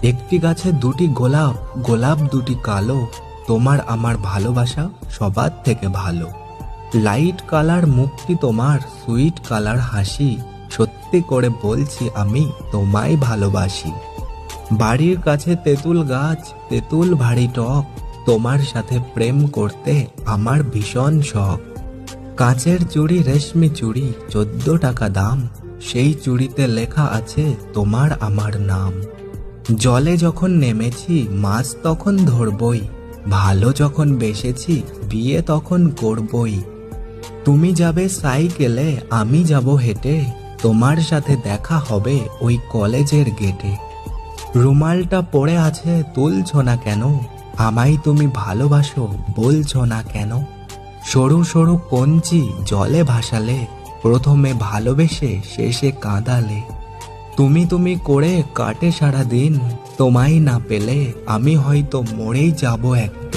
একটি গাছে দুটি গোলাপ, গোলাপ দুটি কালো, তোমার আমার ভালোবাসা সবার থেকে ভালো। লাইট কালার মুখটি তোমার, সুইট কালার হাসি, সত্যি করে বলছি আমি তোমায় ভালোবাসি। বাড়ির কাছে তেঁতুল গাছ, তেঁতুল ভারী টক, তোমার সাথে প্রেম করতে আমার ভীষণ শখ। কাঁচের চুড়ি, রেশমি চুড়ি, 14 টাকা দাম, সেই চুড়িতে লেখা আছে তোমার আমার নাম। জলে যখন নেমেছি মাছ তখন ধরবই, ভালো যখন বেসেছি বিয়ে তখন করবই। তুমি যাবে সাইকেলে, আমি যাব হেঁটে, তোমার সাথে দেখা হবে ওই কলেজের গেটে। রুমালটা পড়ে আছে, তুলছো না কেন? আমায় তুমি ভালোবাসো, বলছো না কেন? সরু সরু কঞ্চি জলে ভাসালে, প্রথমে ভালোবেসে শেষে কাঁদালে। তুমি তুমি করে কাটে সারা দিন, তোমায় না পেলে আমি হয়তো মরেই যাব একদিন।